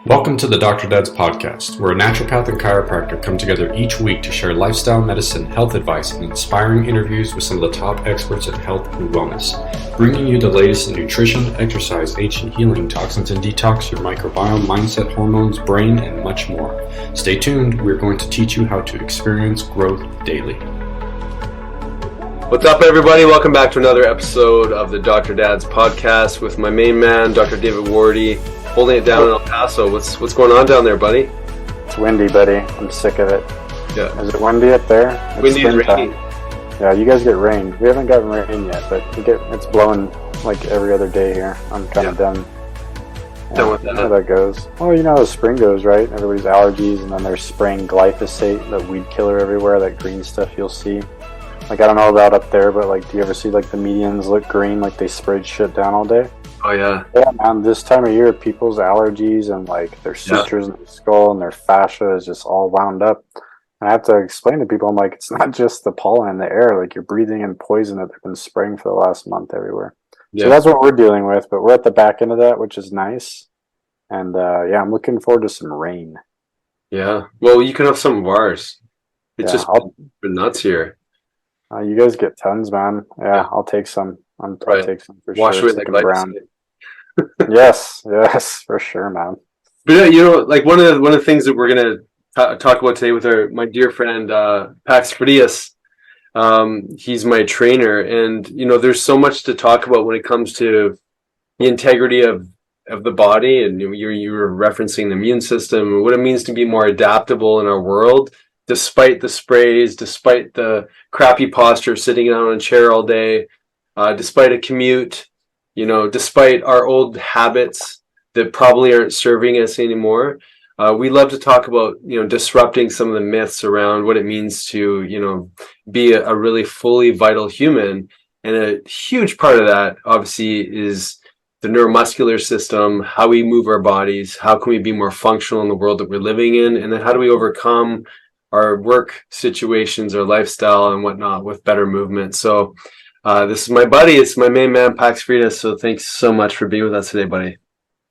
Welcome to the Dr. Dad's podcast, where a naturopath and chiropractor come together each week to share lifestyle medicine, health advice, and inspiring interviews with some of the top experts in health and wellness, bringing you the latest in nutrition, exercise, ancient healing, toxins and detox, your microbiome, mindset, hormones, brain, and much more. Stay tuned. We're going to teach you how to experience growth daily. What's up, everybody? Welcome back to another episode of the Dr. Dad's podcast with my main man, Dr. David Wardy, holding it down in El Paso. What's going on down there, buddy? It's windy, buddy. I'm sick of it. Yeah. Is it windy up there? It's windy and rainy. Yeah, you guys get rain. We haven't gotten rain yet, but it's blowing like every other day here. I'm kind of done. Done with that. How that goes. Oh, you know how spring goes, right? Everybody's allergies, and then they're spraying glyphosate, that weed killer everywhere, that green stuff you'll see. Like, I don't know about up there, but like, do you ever see like the medians look green, like they sprayed shit down all day? Oh, yeah. Yeah, man, this time of year, people's allergies and like their sutures in their skull and their fascia is just all wound up. And I have to explain to people, I'm like, it's not just the pollen in the air. Like, you're breathing in poison that they've been spraying for the last month everywhere. Yeah. So that's what we're dealing with, but we're at the back end of that, which is nice. And yeah, I'm looking forward to some rain. Yeah. Well, you can have some of ours. It's just been nuts here. You guys get tons, man. Yeah, I'll take some. I'll take some for Wash sure. away the brown. yes, for sure, man. But you know, like one of the things that we're gonna talk about today with my dear friend Pax Frias. He's my trainer, and you know, there's so much to talk about when it comes to the integrity of the body, and you were referencing the immune system, what it means to be more adaptable in our world, despite the sprays, despite the crappy posture, sitting down on a chair all day, despite a commute. You know, despite our old habits that probably aren't serving us anymore, we love to talk about, you know, disrupting some of the myths around what it means to, you know, be a really fully vital human. And a huge part of that, obviously, is the neuromuscular system, how we move our bodies, how can we be more functional in the world that we're living in, and then how do we overcome our work situations, our lifestyle, and whatnot with better movement. So this is my buddy. It's my main man, Pax Frias. So thanks so much for being with us today, buddy.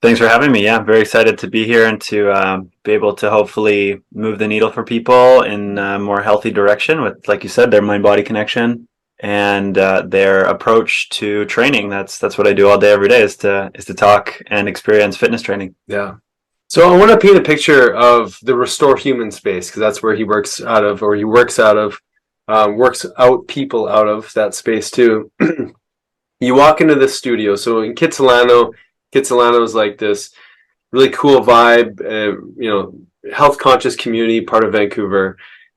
Thanks for having me. Yeah, I'm very excited to be here and to be able to hopefully move the needle for people in a more healthy direction with, like you said, their mind-body connection and their approach to training. That's what I do all day, every day, is to talk and experience fitness training. Yeah. So I want to paint a picture of the Restore Human space, because that's where he works out of people out of that space too. You walk into the studio. So in Kitsilano is like this really cool vibe, you know, health conscious community, part of Vancouver.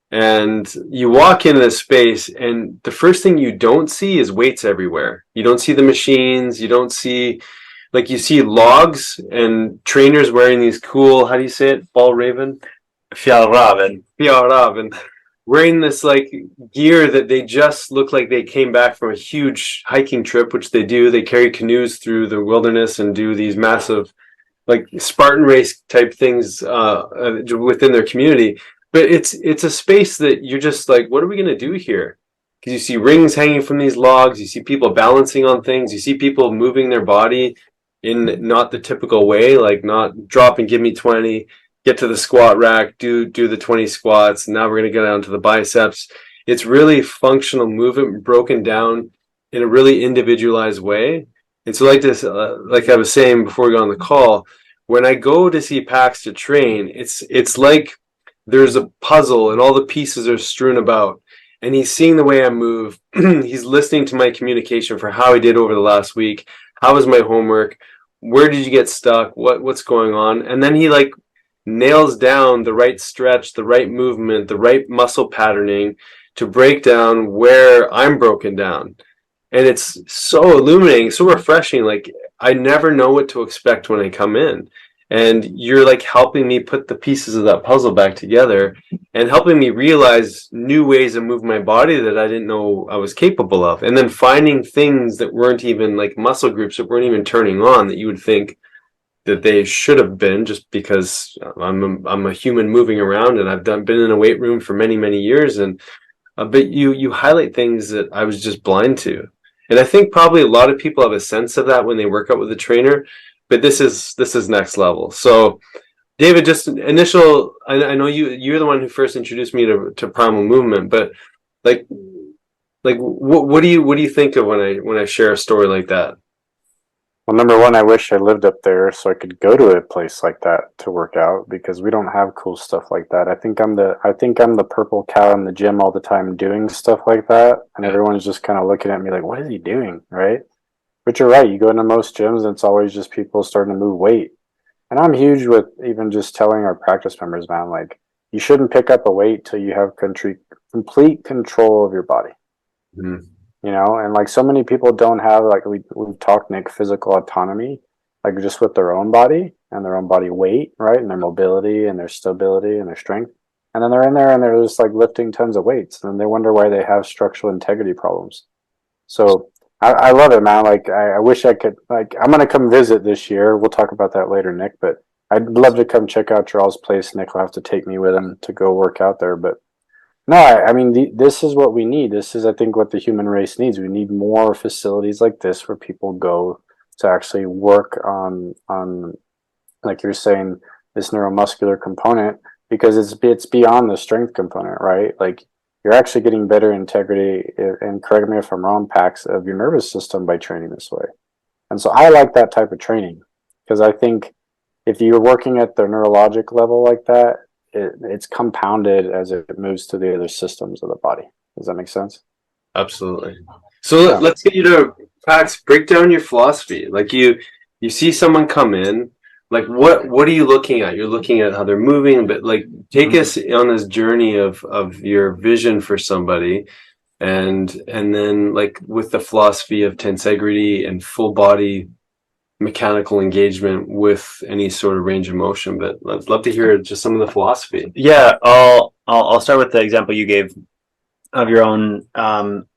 And you walk into this space, and the first thing you don't see is weights everywhere. You don't see the machines. You don't see, like, you see logs and trainers wearing these cool, how do you say it? Fjällräven. Wearing this like gear that they just look like they came back from a huge hiking trip, which they do. They carry canoes through the wilderness and do these massive, like, Spartan race type things within their community. But it's a space that you're just like, what are we going to do here? Because you see rings hanging from these logs. You see people balancing on things. You see people moving their body in not the typical way, like not drop and give me 20. Get to the squat rack, do the 20 squats. Now we're going to go down to the biceps. It's really functional movement broken down in a really individualized way. And so like this, like I was saying before we got on the call, when I go to see Pax to train, it's like there's a puzzle and all the pieces are strewn about. And he's seeing the way I move. He's listening to my communication for how I did over the last week. How was my homework? Where did you get stuck? What's going on? And then he like nails down the right stretch, the right movement, the right muscle patterning to break down where I'm broken down. And it's so illuminating, so refreshing. Like, I never know what to expect when I come in. And you're like helping me put the pieces of that puzzle back together and helping me realize new ways to move my body that I didn't know I was capable of. And then finding things that weren't even like muscle groups that weren't even turning on that you would think that they should have been, just because I'm a human moving around, and I've been in a weight room for many years, and but you highlight things that I was just blind to. And I think probably a lot of people have a sense of that when they work out with a trainer, but this is next level. So David, just initial. I know you're the one who first introduced me to primal movement, but like what do you think of when I share a story like that? Well, number one, I wish I lived up there so I could go to a place like that to work out, because we don't have cool stuff like that. I think I'm the purple cow in the gym all the time doing stuff like that, and everyone's just kind of looking at me like, "What is he doing?" Right? But you're right. You go into most gyms, and it's always just people starting to move weight. And I'm huge with even just telling our practice members, man, like, you shouldn't pick up a weight till you have complete control of your body. Mm-hmm. You know, and like so many people don't have, like we've talked, Nick, physical autonomy, like just with their own body and their own body weight, right? And their mobility and their stability and their strength. And then they're in there and they're just like lifting tons of weights, and they wonder why they have structural integrity problems. So I love it, man. Like I wish I could, like, I'm gonna come visit this year. We'll talk about that later, Nick, but I'd love to come check out Charles' place. Nick will have to take me with him to go work out there. But no, I mean, this is what we need. This is, I think, what the human race needs. We need more facilities like this where people go to actually work on, like you're saying, this neuromuscular component, because it's beyond the strength component, right? Like, you're actually getting better integrity, and correct me if I'm wrong, Pax, of your nervous system by training this way. And so I like that type of training, because I think if you're working at the neurologic level like that, it's compounded as it moves to the other systems of the body. Does that make sense? Absolutely. So let's get you to, Pax, break down your philosophy. Like you see someone come in, like what are you looking at? You're looking at how they're moving, but like take us on this journey of your vision for somebody, and then like with the philosophy of tensegrity and full body mechanical engagement with any sort of range of motion. But I'd love to hear just some of the philosophy. Yeah, I'll start with the example you gave of your own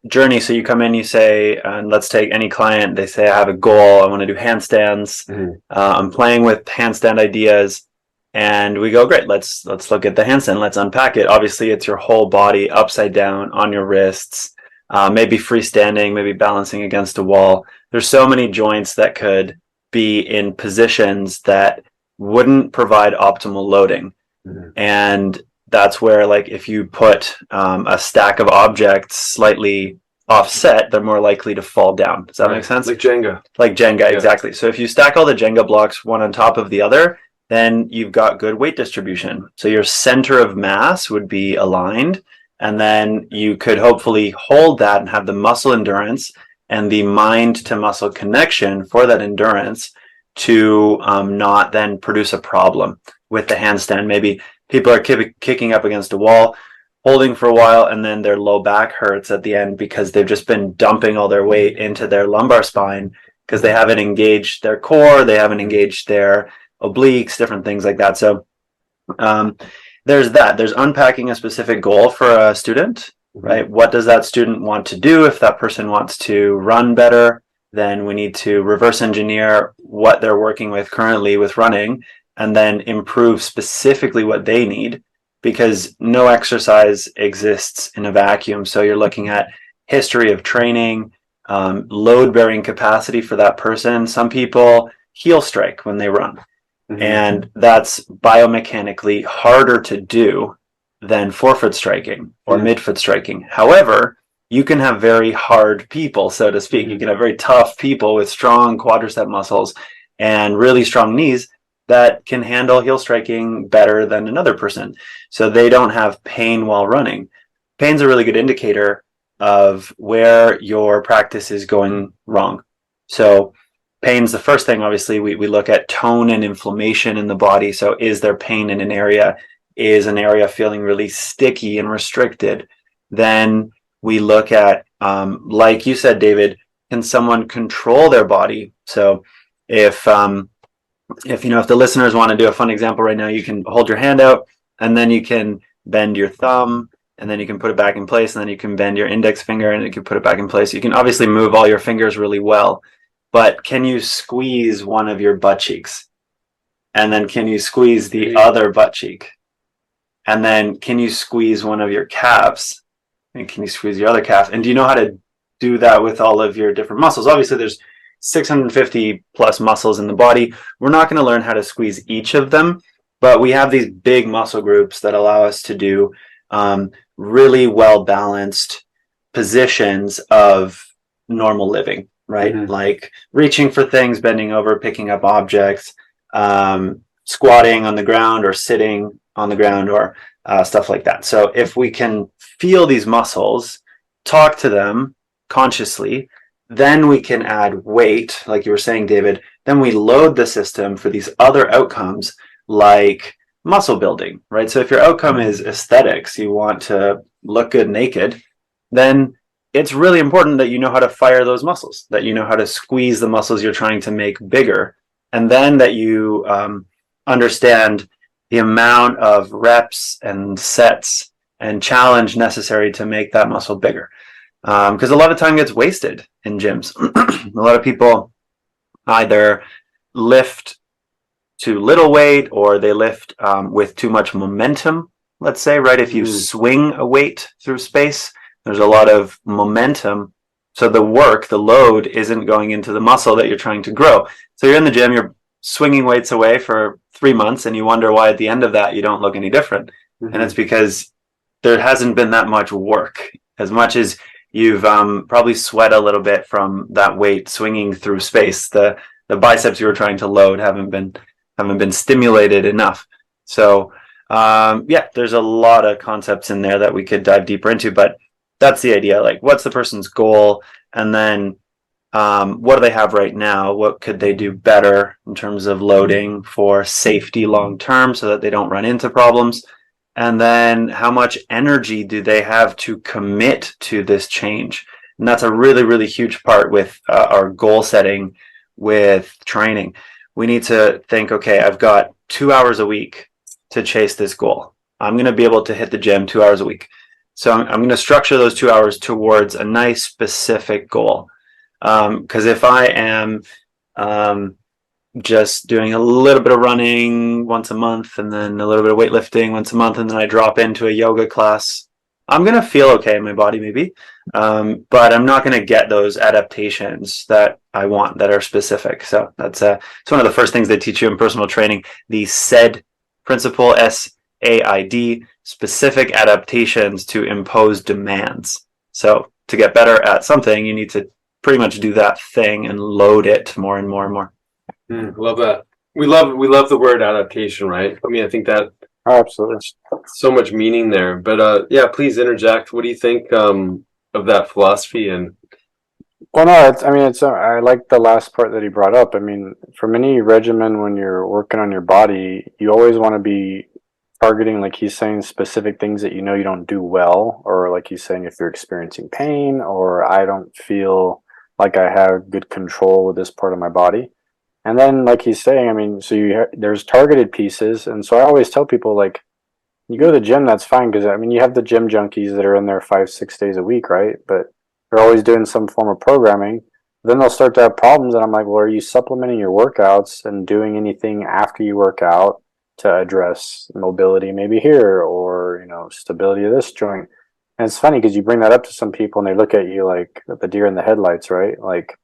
journey. So you come in, you say, and let's take any client. They say, I have a goal. I want to do handstands. Mm-hmm. I'm playing with handstand ideas, and we go, great. Let's look at the handstand. Let's unpack it. Obviously, it's your whole body upside down on your wrists, maybe freestanding, maybe balancing against a wall. There's so many joints that could be in positions that wouldn't provide optimal loading. Mm-hmm. And that's where, like, if you put a stack of objects slightly offset, they're more likely to fall down. Does that make sense? Like Jenga. Like Jenga, yeah. Exactly. So if you stack all the Jenga blocks one on top of the other, then you've got good weight distribution. So your center of mass would be aligned, and then you could hopefully hold that and have the muscle endurance and the mind to muscle connection for that endurance to not then produce a problem with the handstand. Maybe people are kicking up against a wall, holding for a while, and then their low back hurts at the end because they've just been dumping all their weight into their lumbar spine because they haven't engaged their core, they haven't engaged their obliques, different things like that. So there's that. There's unpacking a specific goal for a student. Right? What does that student want to do? If that person wants to run better, then we need to reverse engineer what they're working with currently with running, and then improve specifically what they need, because no exercise exists in a vacuum. So you're looking at history of training, load bearing capacity for that person. Some people heel strike when they run, and that's biomechanically harder to do than forefoot striking or midfoot striking. However, you can have very hard people, so to speak. You can have very tough people with strong quadricep muscles and really strong knees that can handle heel striking better than another person. So they don't have pain while running. Pain's a really good indicator of where your practice is going wrong. So pain's the first thing. Obviously, we look at tone and inflammation in the body. So is there pain in an area? Is an area feeling really sticky and restricted? Then we look at, like you said, David, can someone control their body? So if the listeners want to do a fun example right now, you can hold your hand out, and then you can bend your thumb, and then you can put it back in place, and then you can bend your index finger, and you can put it back in place. You can obviously move all your fingers really well, but can you squeeze one of your butt cheeks? And then can you squeeze the other butt cheek? And then can you squeeze one of your calves? And can you squeeze your other calf? And do you know how to do that with all of your different muscles? Obviously, there's 650 plus muscles in the body. We're not going to learn how to squeeze each of them, But we have these big muscle groups that allow us to do really well balanced positions of normal living, right? Mhm. Like reaching for things, bending over, picking up objects, squatting on the ground or sitting on the ground, or stuff like that. So if we can feel these muscles, talk to them consciously, then we can add weight, like you were saying, David. Then we load the system for these other outcomes like muscle building, right? So if your outcome is aesthetics, you want to look good naked, then it's really important that you know how to fire those muscles, that you know how to squeeze the muscles you're trying to make bigger, and then that you understand the amount of reps and sets and challenge necessary to make that muscle bigger. Because a lot of time gets wasted in gyms. A lot of people either lift too little weight, or they lift with too much momentum, let's say, right? If you swing a weight through space, there's a lot of momentum. So the load isn't going into the muscle that you're trying to grow. So you're in the gym, you're swinging weights away for 3 months, and you wonder why at the end of that you don't look any different. Mm-hmm. And it's because there hasn't been that much work. As much as you've probably sweat a little bit from that weight swinging through space, the biceps you were trying to load haven't been stimulated enough. So there's a lot of concepts in there that we could dive deeper into, but that's the idea. Like, what's the person's goal? And then what do they have right now? What could they do better in terms of loading for safety long term so that they don't run into problems? And then how much energy do they have to commit to this change? And that's a really, really huge part with our goal setting with training. We need to think, okay, I've got 2 hours a week to chase this goal. I'm going to be able to hit the gym 2 hours a week. So I'm going to structure those 2 hours towards a nice specific goal. Because if I am just doing a little bit of running once a month and then a little bit of weightlifting once a month, and then I drop into a yoga class, I'm going to feel okay in my body maybe, but I'm not going to get those adaptations that I want that are specific. So it's one of the first things they teach you in personal training, the SAID principle, SAID, specific adaptations to impose demands. So to get better at something, you need to pretty much do that thing and load it more and more and more. Love that. We love the word adaptation, right? I mean, I think that absolutely so much meaning there. But please interject. What do you think of that philosophy? And well, no, I like the last part that he brought up. I mean, from any regimen, when you're working on your body, you always want to be targeting, like he's saying, specific things that you know you don't do well, or like he's saying, if you're experiencing pain, or I don't feel like I have good control with this part of my body. And then, like he's saying, I mean, so there's targeted pieces, and so I always tell people, like, you go to the gym, that's fine, because I mean, you have the gym junkies that are in there 5-6 days a week, right? But they're always doing some form of programming. Then they'll start to have problems, and I'm like, well, are you supplementing your workouts and doing anything after you work out to address mobility, maybe here, or stability of this joint? And it's funny because you bring that up to some people, and they look at you like the deer in the headlights, right? Like.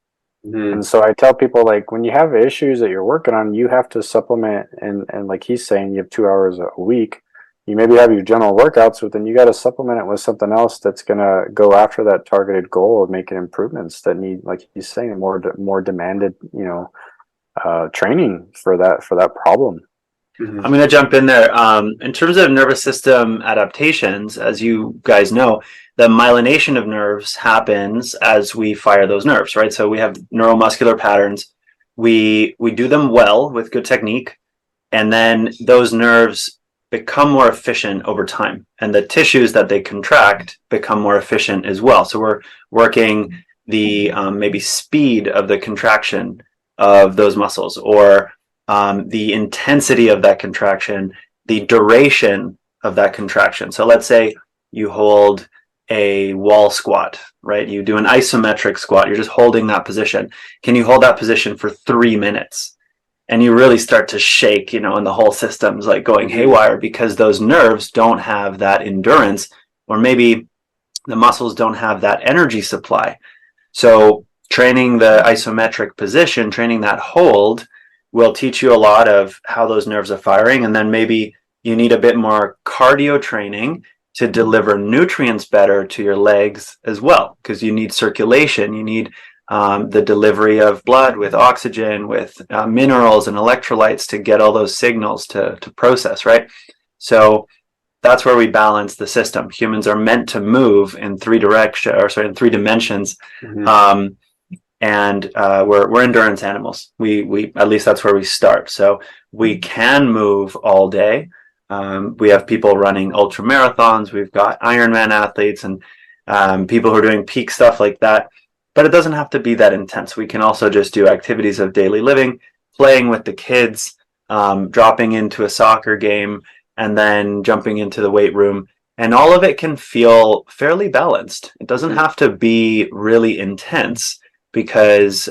And so I tell people, like, when you have issues that you're working on, you have to supplement, and like he's saying, you have 2 hours a week. You maybe have your general workouts, but then you got to supplement it with something else that's going to go after that targeted goal of making improvements that need, like he's saying, more demanded, training for that problem. I'm going to jump in there. In terms of nervous system adaptations, as you guys know, the myelination of nerves happens as we fire those nerves, right? So we have neuromuscular patterns. We do them well with good technique, and then those nerves become more efficient over time, and the tissues that they contract become more efficient as well. So we're working the maybe speed of the contraction of those muscles, or the intensity of that contraction, the duration of that contraction. So let's say you hold a wall squat, right? You do an isometric squat. You're just holding that position. Can you hold that position for 3 minutes? And you really start to shake, and the whole system's like going haywire because those nerves don't have that endurance, or maybe the muscles don't have that energy supply. So training the isometric position, training that hold, will teach you a lot of how those nerves are firing. And then maybe you need a bit more cardio training to deliver nutrients better to your legs as well, because you need circulation, you need the delivery of blood with oxygen, with minerals and electrolytes to get all those signals to process, right? So that's where we balance the system. Humans are meant to move in three dimensions. Mm-hmm. And we're endurance animals. We at least that's where we start. So we can move all day. We have people running ultra marathons. We've got Ironman athletes and people who are doing peak stuff like that. But it doesn't have to be that intense. We can also just do activities of daily living, playing with the kids, dropping into a soccer game, and then jumping into the weight room. And all of it can feel fairly balanced. It doesn't have to be really intense, because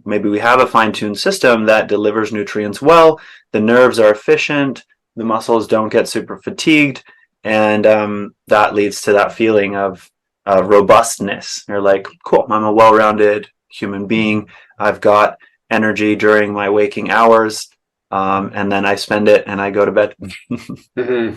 maybe we have a fine-tuned system that delivers nutrients well, the nerves are efficient, the muscles don't get super fatigued, and that leads to that feeling of robustness. You're like, cool, I'm a well-rounded human being. I've got energy during my waking hours, and then I spend it and I go to bed. Mm-hmm.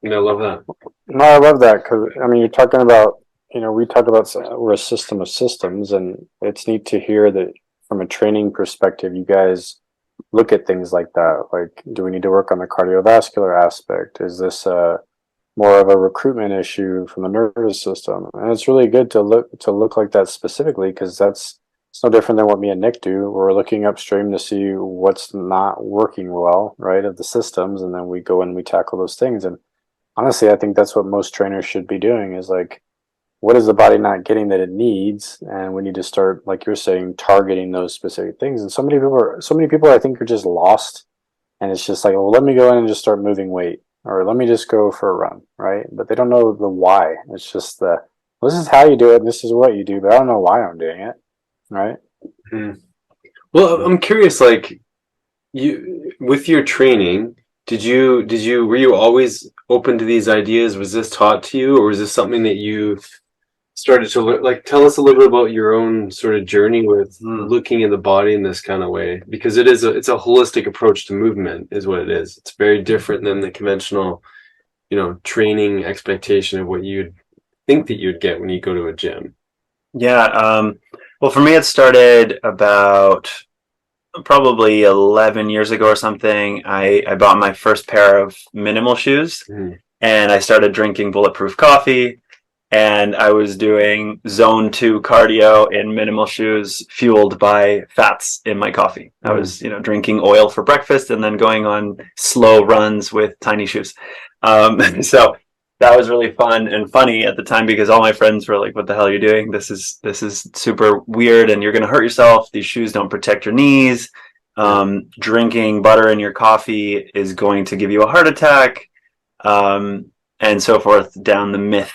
I love that. No, I love that, because I mean, you're talking about, we talk about we're a system of systems, and it's neat to hear that from a training perspective, you guys look at things like that. Like, do we need to work on the cardiovascular aspect? Is this more of a recruitment issue from the nervous system? And it's really good to look like that specifically, because it's no different than what me and Nick do. We're looking upstream to see what's not working well, right, of the systems, and then we go and we tackle those things. And honestly, I think that's what most trainers should be doing, is like, what is the body not getting that it needs? And we need to start, like you're saying, targeting those specific things. And so many people I think are just lost, and it's just like, well, let me go in and just start moving weight, or let me just go for a run, right? But they don't know the why. It's just this is how you do it, and this is what you do, but I don't know why I'm doing it, right? Mm-hmm. Well, I'm curious, like, you with your training, were you always open to these ideas? Was this taught to you, or was this something that you started to learn? Like, tell us a little bit about your own sort of journey with looking at the body in this kind of way, because it's a holistic approach to movement is what it is. It's very different than the conventional, training expectation of what you'd think that you'd get when you go to a gym. Yeah. Well, for me, it started about probably 11 years ago or something. I bought my first pair of minimal shoes, and I started drinking bulletproof coffee, and I was doing zone 2 cardio in minimal shoes fueled by fats in my coffee. I was, drinking oil for breakfast and then going on slow runs with tiny shoes. So that was really fun and funny at the time, because all my friends were like, what the hell are you doing? This is super weird, and you're going to hurt yourself. These shoes don't protect your knees. Drinking butter in your coffee is going to give you a heart attack, and so forth down the myth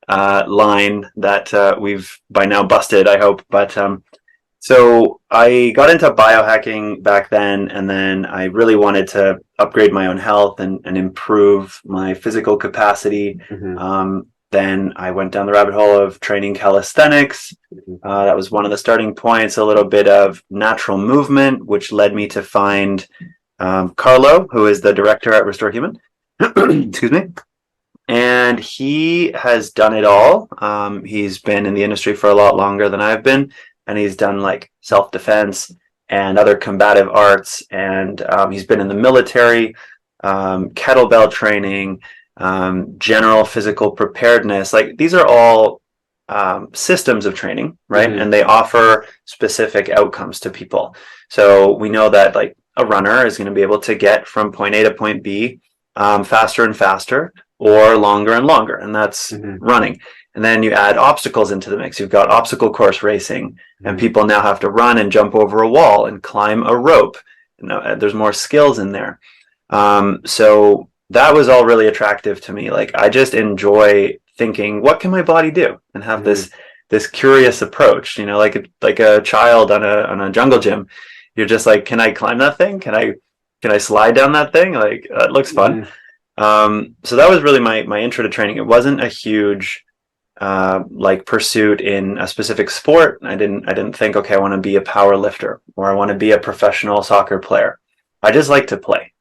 line that we've by now busted, I hope. But so I got into biohacking back then, and then I really wanted to upgrade my own health and improve my physical capacity. Then I went down the rabbit hole of training calisthenics. That was one of the starting points, a little bit of natural movement, which led me to find Carlo, who is the director at Restore Human. Excuse me. And he has done it all. He's been in the industry for a lot longer than I've been, and he's done like self-defense and other combative arts, and he's been in the military, kettlebell training, general physical preparedness. Like, these are all systems of training, right? And they offer specific outcomes to people. So we know that like a runner is going to be able to get from point A to point B faster and faster, or longer and longer, and that's running. And then you add obstacles into the mix. You've got obstacle course racing, and people now have to run and jump over a wall and climb a rope. There's more skills in there. So that was all really attractive to me. Like, I just enjoy thinking, what can my body do? And have this curious approach, like a child on a jungle gym. You're just like, can I climb that thing? Can I slide down that thing? Like, it looks fun. So that was really my intro to training. It wasn't a huge like pursuit in a specific sport. I didn't think, okay, I want to be a power lifter or I want to be a professional soccer player. I just like to play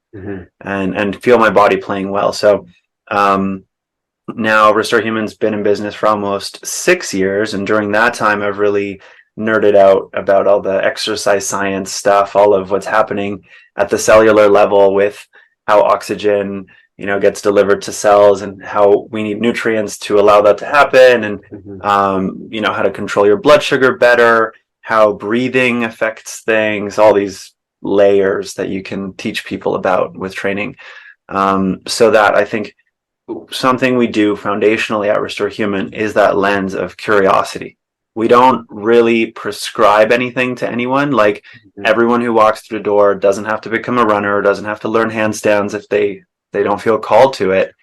and feel my body playing well. So now Restore Human's been in business for almost 6 years, and during that time I've really nerded out about all the exercise science stuff, all of what's happening at the cellular level with how oxygen gets delivered to cells and how we need nutrients to allow that to happen, and how to control your blood sugar better, how breathing affects things, all these layers that you can teach people about with training. So that I think something we do foundationally at Restore Human is that lens of curiosity. We don't really prescribe anything to anyone. Like everyone who walks through the door doesn't have to become a runner, doesn't have to learn handstands if they don't feel called to it.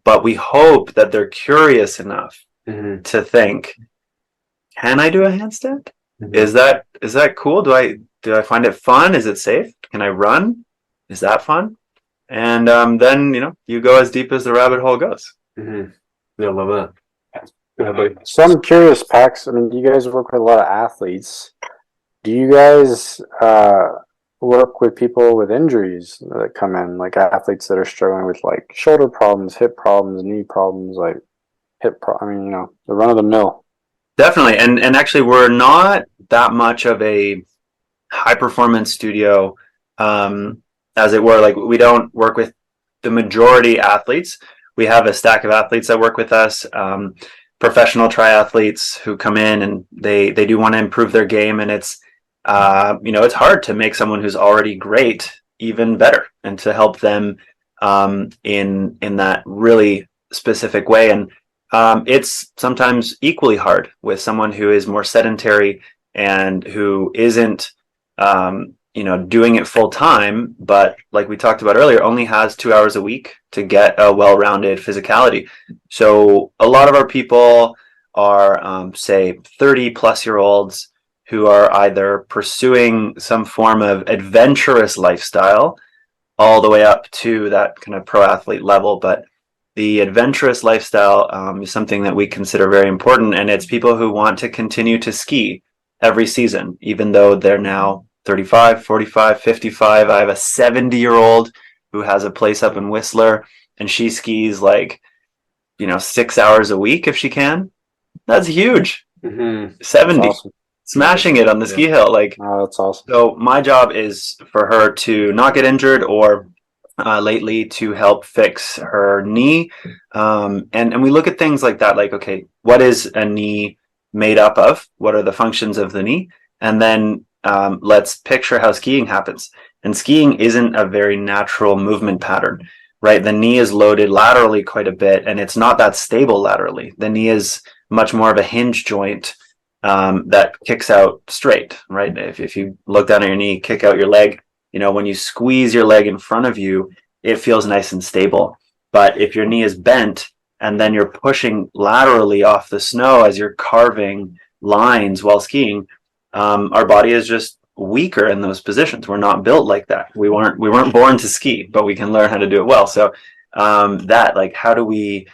But we hope that they're curious enough to think, can I do a handstand? Is that cool? Do I find it fun? Is it safe? Can I run? Is that fun? And then you go as deep as the rabbit hole goes. Yeah, I love that. Go ahead, buddy. So I'm curious, Pax. I mean, you guys work with a lot of athletes. Do you guys work with people with injuries that come in, like athletes that are struggling with like shoulder problems, hip problems, knee problems, like the run of the mill? Definitely. And actually, we're not that much of a high performance studio, as it were. Like, we don't work with the majority athletes. We have a stack of athletes that work with us, professional triathletes who come in and they do want to improve their game. And it's, it's hard to make someone who's already great even better and to help them in that really specific way. And it's sometimes equally hard with someone who is more sedentary and who isn't doing it full time, but like we talked about earlier, only has 2 hours a week to get a well-rounded physicality. So a lot of our people are say 30 plus year olds who are either pursuing some form of adventurous lifestyle all the way up to that kind of pro athlete level. But the adventurous lifestyle is something that we consider very important, and it's people who want to continue to ski every season, even though they're now 35, 45, 55. I have a 70-year-old who has a place up in Whistler, and she skis 6 hours a week if she can. That's huge. 70. That's awesome. Smashing it on the ski hill. Oh, that's awesome. So my job is for her to not get injured, or lately to help fix her knee. And we look at things like that, like, okay, what is a knee made up of? What are the functions of the knee? And then let's picture how skiing happens. And skiing isn't a very natural movement pattern, right? The knee is loaded laterally quite a bit, and it's not that stable laterally. The knee is much more of a hinge joint that kicks out straight, right? If you look down at your knee, kick out your leg, when you squeeze your leg in front of you, it feels nice and stable. But if your knee is bent and then you're pushing laterally off the snow as you're carving lines while skiing, our body is just weaker in those positions. We're not built like that. We weren't born to ski, but we can learn how to do it well. So how do we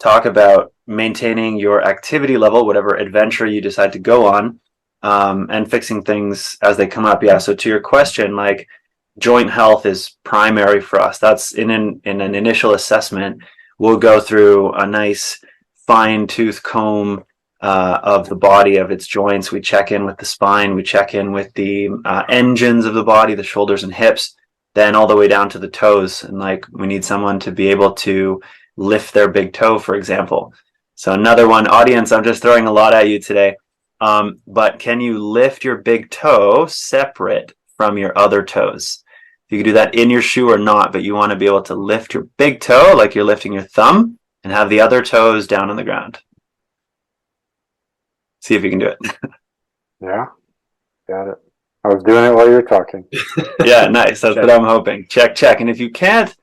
talk about maintaining your activity level, whatever adventure you decide to go on, and fixing things as they come up? Yeah. So to your question, joint health is primary for us. That's in an initial assessment. We'll go through a nice fine-tooth comb of the body, of its joints. We check in with the spine. We check in with the engines of the body, the shoulders and hips, then all the way down to the toes. And we need someone to be able to lift their big toe, for example. So another one, audience, I'm just throwing a lot at you today. But can you lift your big toe separate from your other toes? You can do that in your shoe or not, but you want to be able to lift your big toe like you're lifting your thumb and have the other toes down on the ground. See if you can do it. Yeah, got it. I was doing it while you were talking. Yeah, nice. That's what I'm hoping. Check. And if you can't,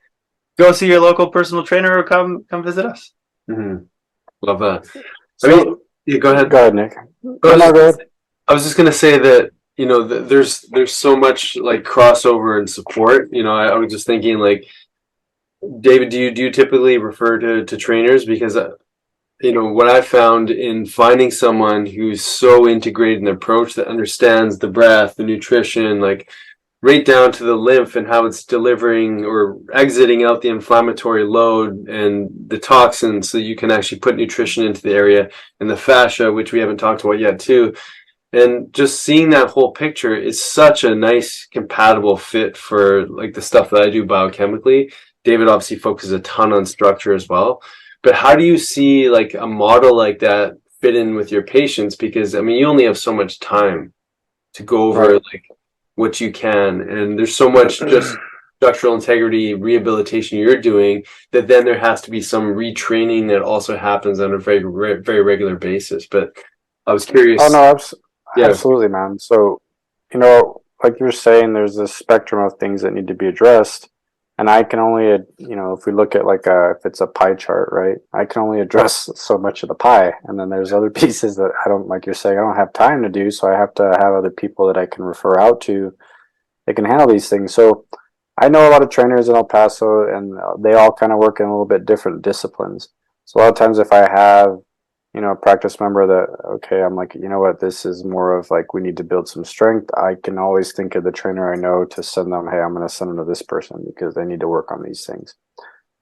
go see your local personal trainer or come visit us. Mm-hmm. Love that. So, go ahead. Go ahead, Nick. Go ahead. I was just going to say that, there's so much crossover and support. I was just thinking, David, do you typically refer to trainers? Because what I found in finding someone who's so integrated in the approach, that understands the breath, the nutrition, like right down to the lymph and how it's delivering or exiting out the inflammatory load and the toxins, so you can actually put nutrition into the area, and the fascia, which we haven't talked about yet too. And just seeing that whole picture is such a nice compatible fit for like the stuff that I do biochemically. David obviously focuses a ton on structure as well. But how do you see like a model like that fit in with your patients? Because I mean, you only have so much time to go over like what you can, and there's so much just structural integrity rehabilitation you're doing, that then there has to be some retraining that also happens on a very very regular basis. But I was curious. Oh no, Yeah. absolutely, man. So, like you're saying, there's this spectrum of things that need to be addressed. And I can only, if we look at if it's a pie chart, right? I can only address so much of the pie. And then there's other pieces that I don't, like you're saying, I don't have time to do. So I have to have other people that I can refer out to that can handle these things. So I know a lot of trainers in El Paso, and they all kind of work in a little bit different disciplines. So a lot of times if I have, a practice member that, okay, I'm like, what, this is more of like, we need to build some strength. I can always think of the trainer I know to send them, hey, I'm going to send them to this person because they need to work on these things.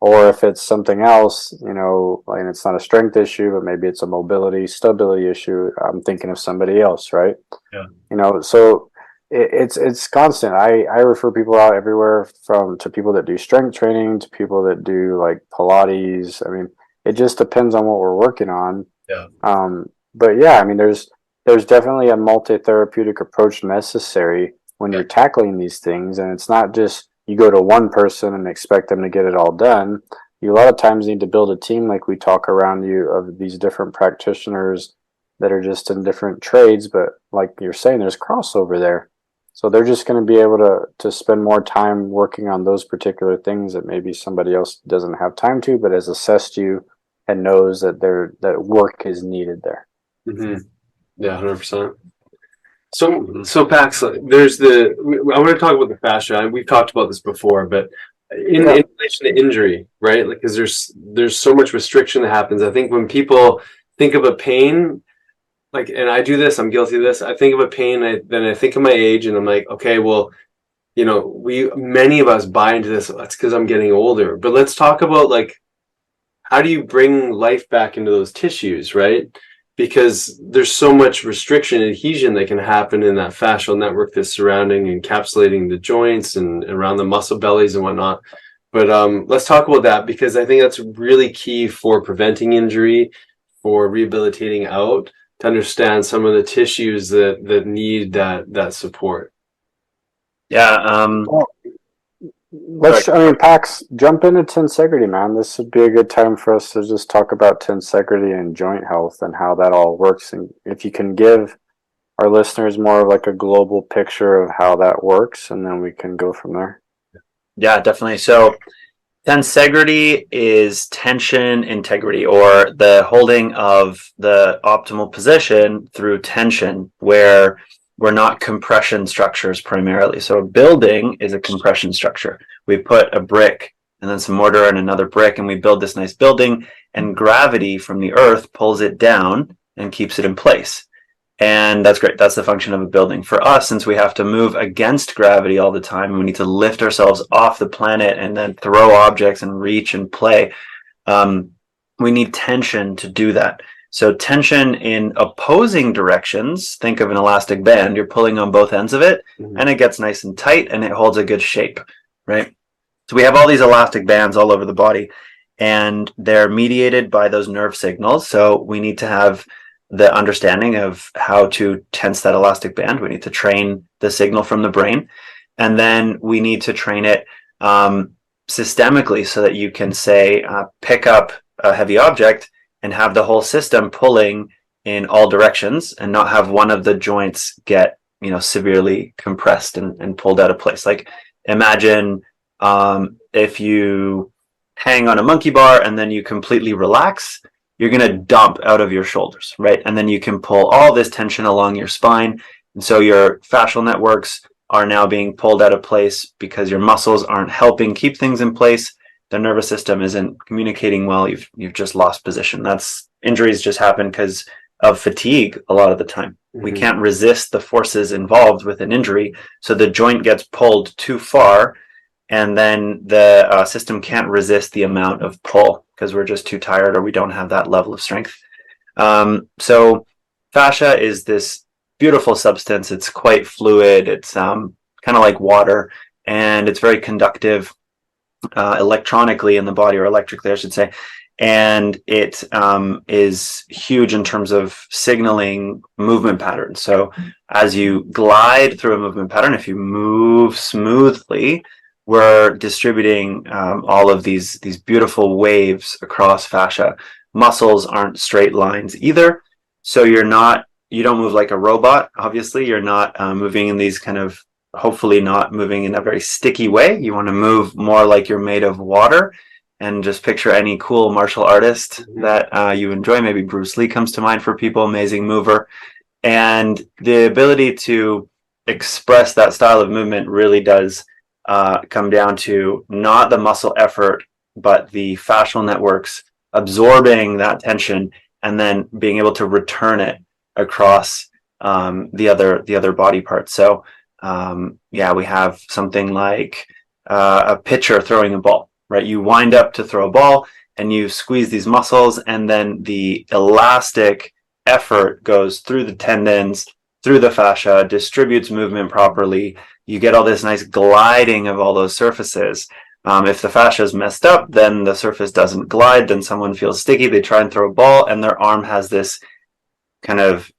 Or if it's something else, and it's not a strength issue, but maybe it's a mobility, stability issue, I'm thinking of somebody else, right? Yeah. So it's constant. I refer people out everywhere, to people that do strength training to people that do like Pilates. I mean, it just depends on what we're working on. Yeah. But yeah, I mean, there's definitely a multi-therapeutic approach necessary when you're tackling these things, and it's not just you go to one person and expect them to get it all done. You a lot of times need to build a team, like we talk around you, of these different practitioners that are just in different trades, but like you're saying, there's crossover there. So they're just going to be able to spend more time working on those particular things that maybe somebody else doesn't have time to, but has assessed you and knows that that work is needed there. Mm-hmm. Yeah, 100%. So Pax, I want to talk about the fascia. We've talked about this before, but in relation to injury, right? Like, because there's so much restriction that happens. I think when people think of a pain, like, and I do this, I'm guilty of this. I think of a pain, then I think of my age, and I'm like, okay, well, many of us buy into this. That's because I'm getting older. But let's talk about like, how do you bring life back into those tissues, right? Because there's so much restriction and adhesion that can happen in that fascial network that's surrounding and encapsulating the joints and around the muscle bellies and whatnot. But let's talk about that, because I think that's really key for preventing injury, for rehabilitating out, to understand some of the tissues that need that support. Yeah. Pax, jump into tensegrity, man. This would be a good time for us to just talk about tensegrity and joint health and how that all works. And if you can give our listeners more of like a global picture of how that works, and then we can go from there. Yeah, definitely. So tensegrity is tension integrity, or the holding of the optimal position through tension, where we're not compression structures primarily. So a building is a compression structure. We put a brick and then some mortar and another brick, and we build this nice building, and gravity from the earth pulls it down and keeps it in place. And that's great. That's the function of a building. For us, since we have to move against gravity all the time, and we need to lift ourselves off the planet and then throw objects and reach and play, we need tension to do that. So tension in opposing directions, think of an elastic band, you're pulling on both ends of it, and it gets nice and tight and it holds a good shape, right? So we have all these elastic bands all over the body, and they're mediated by those nerve signals. So we need to have the understanding of how to tense that elastic band. We need to train the signal from the brain, and then we need to train it systemically, so that you can say, pick up a heavy object and have the whole system pulling in all directions, and not have one of the joints get, severely compressed and pulled out of place. Like, imagine if you hang on a monkey bar and then you completely relax, you're going to dump out of your shoulders, right? And then you can pull all this tension along your spine. And so your fascial networks are now being pulled out of place because your muscles aren't helping keep things in place. The nervous system isn't communicating well. You've just lost position. That's injuries just happen because of fatigue a lot of the time. We can't resist the forces involved with an injury, so the joint gets pulled too far, and then the system can't resist the amount of pull because we're just too tired or we don't have that level of strength. So fascia is this beautiful substance. It's quite fluid. It's kind of like water, and it's very conductive electronically in the body, or electrically, I should say. And it is huge in terms of signaling movement patterns. So as you glide through a movement pattern, if you move smoothly, we're distributing all of these beautiful waves across fascia. Muscles aren't straight lines either. So you don't move like a robot. Obviously, you're not moving in these kind of, hopefully not moving in a very sticky way. You want to move more like you're made of water. And just picture any cool martial artist that you enjoy. Maybe Bruce Lee comes to mind for people, amazing mover. And the ability to express that style of movement really does come down to not the muscle effort, but the fascial networks absorbing that tension and then being able to return it across the other body parts. So we have something like a pitcher throwing a ball. Right, you wind up to throw a ball and you squeeze these muscles, and then the elastic effort goes through the tendons, through the fascia, distributes movement properly. You get all this nice gliding of all those surfaces. If the fascia is messed up, then the surface doesn't glide, then someone feels sticky, they try and throw a ball, and their arm has this kind of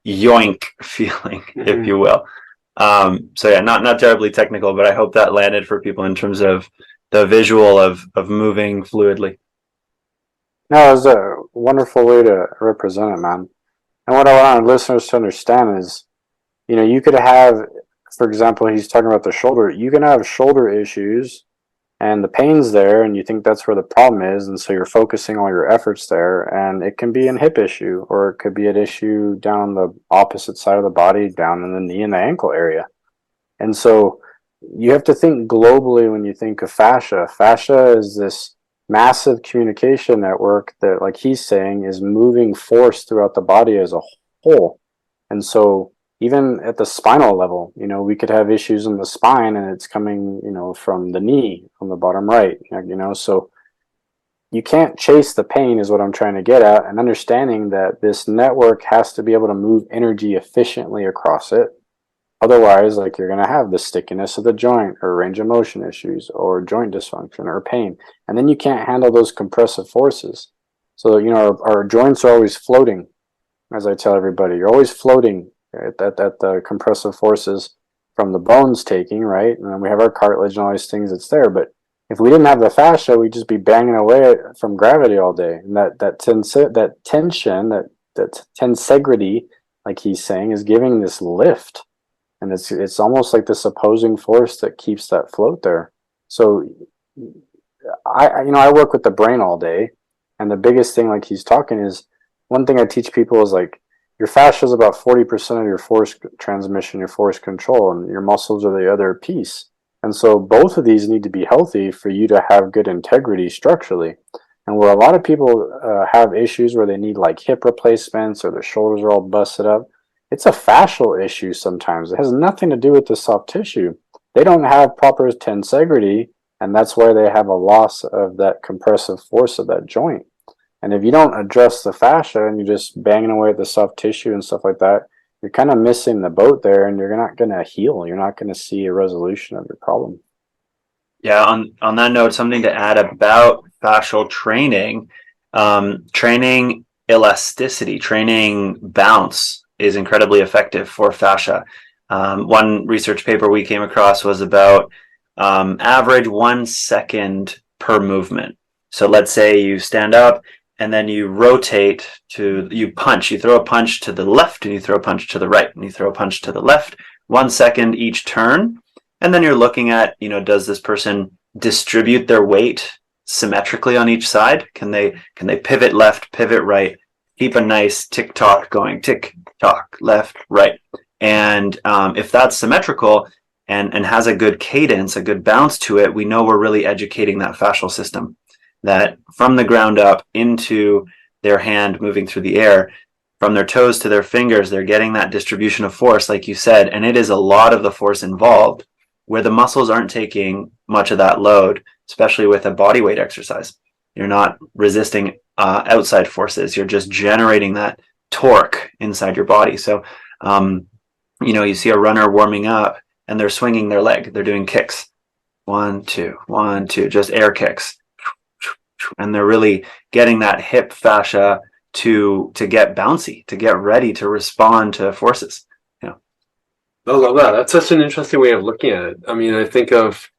yoink feeling, if you will. Not terribly technical, but I hope that landed for people in terms of the visual of moving fluidly. No, it was a wonderful way to represent it, man. And what I want our listeners to understand is, you could have, for example, he's talking about the shoulder. You can have shoulder issues and the pain's there and you think that's where the problem is. And so you're focusing all your efforts there, and it can be a hip issue, or it could be an issue down the opposite side of the body, down in the knee and the ankle area. And so you have to think globally when you think of fascia. Fascia is this massive communication network that, like he's saying, is moving force throughout the body as a whole. And so even at the spinal level, we could have issues in the spine and it's coming, from the knee, from the bottom right, so you can't chase the pain is what I'm trying to get at, and understanding that this network has to be able to move energy efficiently across it. Otherwise, like, you're going to have the stickiness of the joint, or range of motion issues, or joint dysfunction, or pain. And then you can't handle those compressive forces. So, our joints are always floating, as I tell everybody. You're always floating at the compressive forces from the bones taking, right? And then we have our cartilage and all these things that's there. But if we didn't have the fascia, we'd just be banging away from gravity all day. And that tension, that tensegrity, like he's saying, is giving this lift. And it's almost like this opposing force that keeps that float there. So I work with the brain all day, and the biggest thing, like he's talking, is one thing I teach people is, like, your fascia is about 40% of your force transmission, your force control, and your muscles are the other piece. And so both of these need to be healthy for you to have good integrity structurally. And where a lot of people have issues where they need like hip replacements, or their shoulders are all busted up, it's a fascial issue sometimes. It has nothing to do with the soft tissue. They don't have proper tensegrity, and that's why they have a loss of that compressive force of that joint. And if you don't address the fascia and you're just banging away at the soft tissue and stuff like that, you're kind of missing the boat there, and you're not going to heal. You're not going to see a resolution of your problem. Yeah, on that note, something to add about fascial training, training elasticity, training bounce is incredibly effective for fascia. One research paper we came across was about average 1 second per movement. So let's say you stand up and then you rotate you throw a punch to the left, and you throw a punch to the right, and you throw a punch to the left, 1 second each turn. And then you're looking at, does this person distribute their weight symmetrically on each side? Can they pivot left, pivot right, keep a nice tick-tock going, tick-tock, left, right. And if that's symmetrical and has a good cadence, a good bounce to it, we know we're really educating that fascial system, that from the ground up into their hand moving through the air. From their toes to their fingers, they're getting that distribution of force, like you said, and it is a lot of the force involved where the muscles aren't taking much of that load, especially with a body weight exercise. You're not resisting outside forces. You're just generating that torque inside your body. So, you see a runner warming up and they're swinging their leg. They're doing kicks. 1, 2, 1, 2, just air kicks. And they're really getting that hip fascia to get bouncy, to get ready to respond to forces. I love that. That's such an interesting way of looking at it. I mean, I think of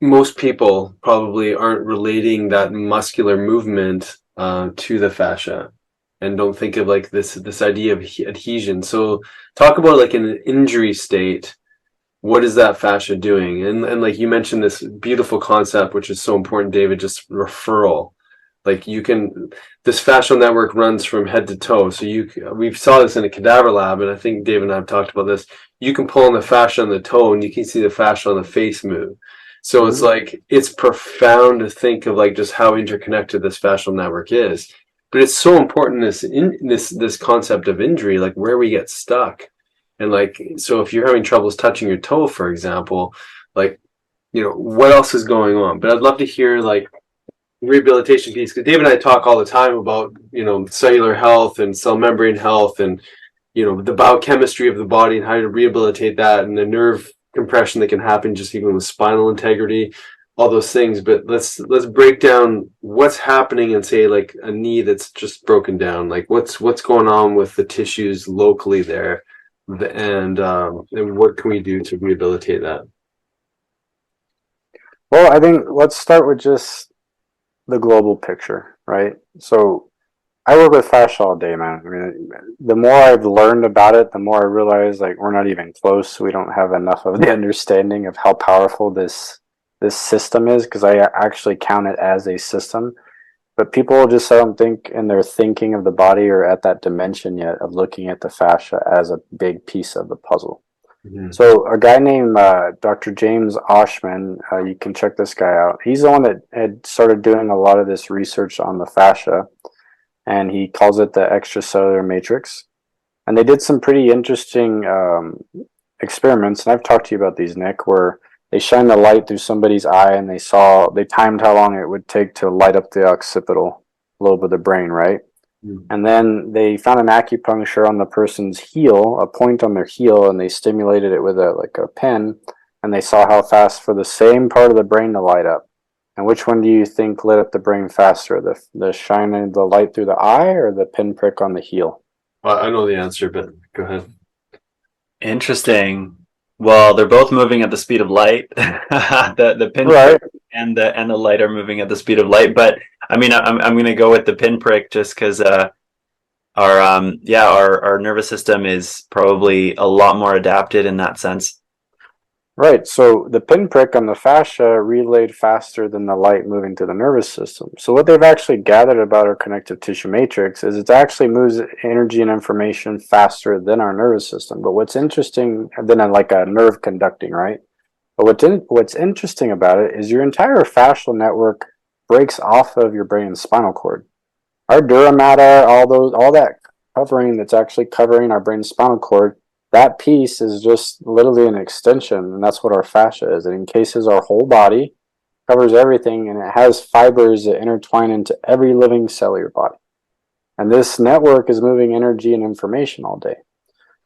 most people probably aren't relating that muscular movement to the fascia and don't think of like this idea of adhesion. So talk about like in an injury state, what is that fascia doing? And like you mentioned this beautiful concept, which is so important, David, just referral. Like this fascial network runs from head to toe. So we saw this in a cadaver lab, and I think Dave and I have talked about this. You can pull on the fascia on the toe and you can see the fascia on the face move. So it's like, it's profound to think of like just how interconnected this fascial network is. But it's so important in this concept of injury, like where we get stuck. And like, so if you're having troubles touching your toe, for example, like, what else is going on? But I'd love to hear like rehabilitation piece, because Dave and I talk all the time about cellular health and cell membrane health and the biochemistry of the body and how to rehabilitate that, and the nerve compression that can happen just even with spinal integrity, all those things. But let's break down what's happening and say like a knee that's just broken down, like what's going on with the tissues locally there, and what can we do to rehabilitate that? Well, I think let's start with just the global picture, right? So I work with fascia all day, man. I mean, the more I've learned about it, the more I realize like we're not even close. We don't have enough of the understanding of how powerful this system is, because I actually count it as a system. But people just, I don't think in their thinking of the body or at that dimension yet of looking at the fascia as a big piece of the puzzle. Mm-hmm. So a guy named Dr. James Oshman, you can check this guy out. He's the one that had started doing a lot of this research on the fascia, and he calls it the extracellular matrix. And they did some pretty interesting experiments, and I've talked to you about these, Nick, where they shined the light through somebody's eye and they timed how long it would take to light up the occipital lobe of the brain, right? Mm. And then they found an acupuncture on the person's heel, a point on their heel, and they stimulated it with a pen, and they saw how fast for the same part of the brain to light up. And which one do you think lit up the brain faster, the shining the light through the eye or the pinprick on the heel? Well, I know the answer, but go ahead. Interesting. Well, they're both moving at the speed of light. the pinprick right. and the light are moving at the speed of light. But I mean, I'm going to go with the pinprick just because our nervous system is probably a lot more adapted in that sense. Right. So the pinprick on the fascia relayed faster than the light moving to the nervous system. So what they've actually gathered about our connective tissue matrix is it actually moves energy and information faster than our nervous system. But what's interesting, than like a nerve conducting, right? But what's interesting about it is your entire fascial network breaks off of your brain and spinal cord. Our dura mater, all that covering that's actually covering our brain and spinal cord, that piece is just literally an extension, and that's what our fascia is. It encases our whole body, covers everything, and it has fibers that intertwine into every living cell of your body. And this network is moving energy and information all day.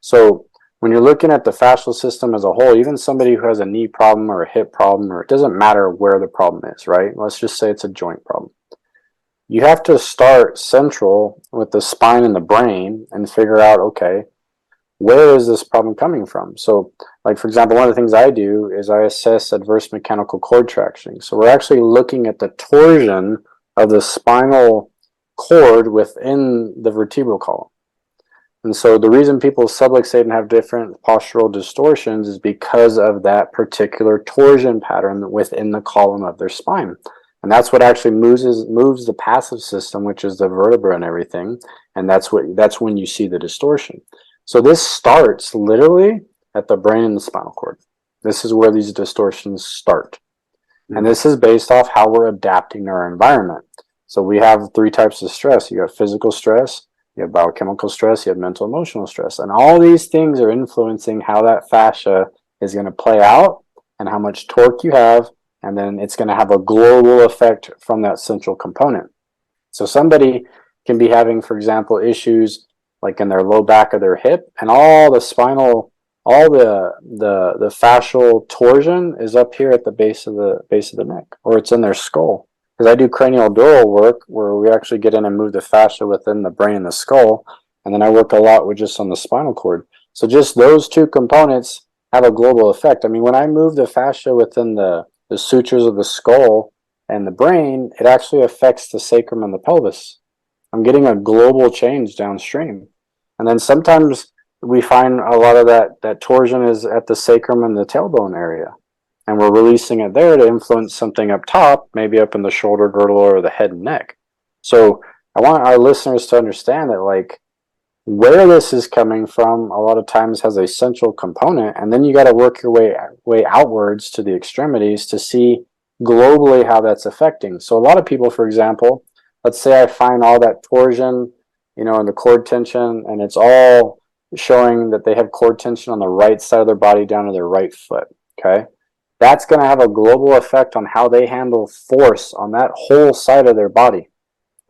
So when you're looking at the fascial system as a whole, even somebody who has a knee problem or a hip problem, or it doesn't matter where the problem is, right? Let's just say it's a joint problem. You have to start central with the spine and the brain and figure out, okay, where is this problem coming from? So, like, for example, one of the things I do is I assess adverse mechanical cord traction. So we're actually looking at the torsion of the spinal cord within the vertebral column. And so the reason people subluxate and have different postural distortions is because of that particular torsion pattern within the column of their spine. And that's what actually moves the passive system, which is the vertebra and everything. And that's when you see the distortion. So this starts literally at the brain and the spinal cord. This is where these distortions start. Mm-hmm. And this is based off how we're adapting our environment. So we have 3 types of stress. You have physical stress, you have biochemical stress, you have mental emotional stress. And all these things are influencing how that fascia is going to play out and how much torque you have. And then it's going to have a global effect from that central component. So somebody can be having, for example, issues like in their low back of their hip, and all the spinal, all the fascial torsion is up here at the base of the neck, or it's in their skull. Because I do cranial dural work where we actually get in and move the fascia within the brain and the skull, and then I work a lot with just on the spinal cord. So just those 2 components have a global effect. I mean, when I move the fascia within the sutures of the skull and the brain, it actually affects the sacrum and the pelvis. I'm getting a global change downstream. And then sometimes we find a lot of that torsion is at the sacrum and the tailbone area. And we're releasing it there to influence something up top, maybe up in the shoulder girdle or the head and neck. So I want our listeners to understand that, like, where this is coming from a lot of times has a central component, and then you got to work your way outwards to the extremities to see globally how that's affecting. So a lot of people, for example, let's say I find all that torsion, in the cord tension, and it's all showing that they have cord tension on the right side of their body down to their right foot. Okay. That's going to have a global effect on how they handle force on that whole side of their body.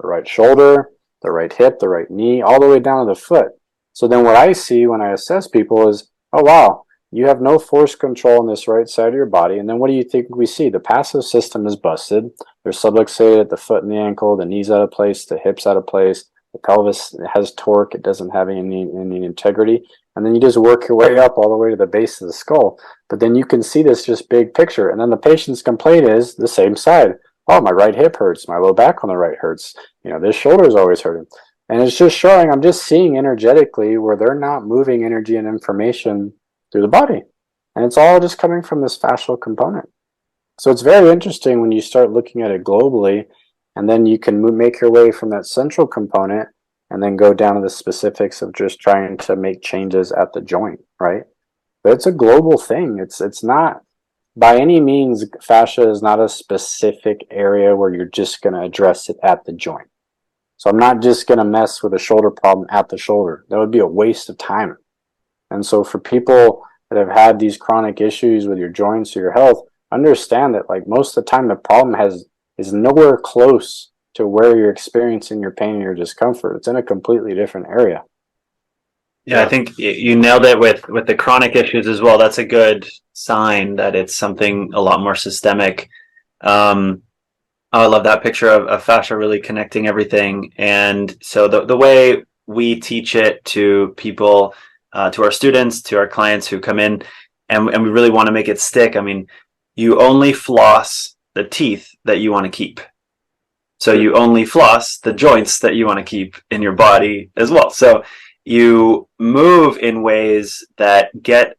The right shoulder, the right hip, the right knee, all the way down to the foot. So then what I see when I assess people is, oh wow, you have no force control on this right side of your body. And then what do you think we see? The passive system is busted. They're subluxated at the foot and the ankle, the knee's out of place, the hip's out of place, the pelvis has torque, it doesn't have any integrity. And then you just work your way up all the way to the base of the skull. But then you can see this just big picture. And then the patient's complaint is the same side. Oh, my right hip hurts. My low back on the right hurts. This shoulder is always hurting. And it's just showing, I'm just seeing energetically where they're not moving energy and information through the body. And it's all just coming from this fascial component. So it's very interesting when you start looking at it globally, and then you can make your way from that central component and then go down to the specifics of just trying to make changes at the joint, right? But it's a global thing. It's not, by any means, fascia is not a specific area where you're just going to address it at the joint. So I'm not just going to mess with a shoulder problem at the shoulder. That would be a waste of time. And so for people that have had these chronic issues with your joints or your health, understand that, like, most of the time the problem is nowhere close to where you're experiencing your pain and your discomfort. It's in a completely different area. Yeah, I think you nailed it with the chronic issues as well. That's a good sign that it's something a lot more systemic. I love that picture of fascia really connecting everything. And so the way we teach it to people, to our students, to our clients who come in, and we really want to make it stick. I mean, you only floss the teeth that you want to keep. So you only floss the joints that you want to keep in your body as well. So you move in ways that get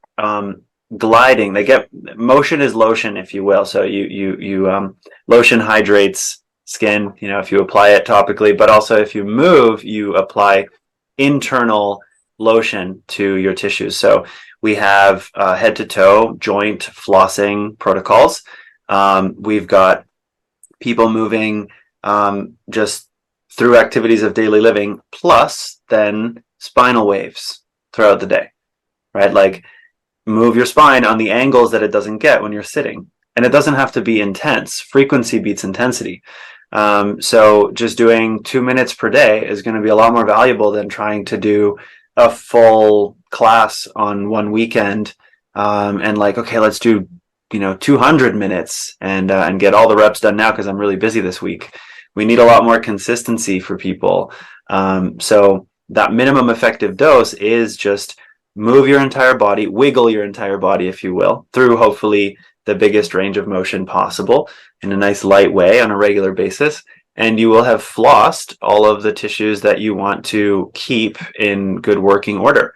gliding. They get motion is lotion, if you will. So you lotion hydrates skin, if you apply it topically, but also if you move, you apply internal lotion to your tissues. So we have head to toe joint flossing protocols. We've got people moving just through activities of daily living, plus then spinal waves throughout the day, right? Like, move your spine on the angles that it doesn't get when you're sitting. And it doesn't have to be intense. Frequency beats intensity. So just doing 2 minutes per day is going to be a lot more valuable than trying to do a full class on one weekend. And like, okay, let's do 200 minutes and get all the reps done now because I'm really busy this week. We need a lot more consistency for people. So that minimum effective dose is just move your entire body, wiggle your entire body, if you will, through hopefully the biggest range of motion possible in a nice light way on a regular basis. And you will have flossed all of the tissues that you want to keep in good working order.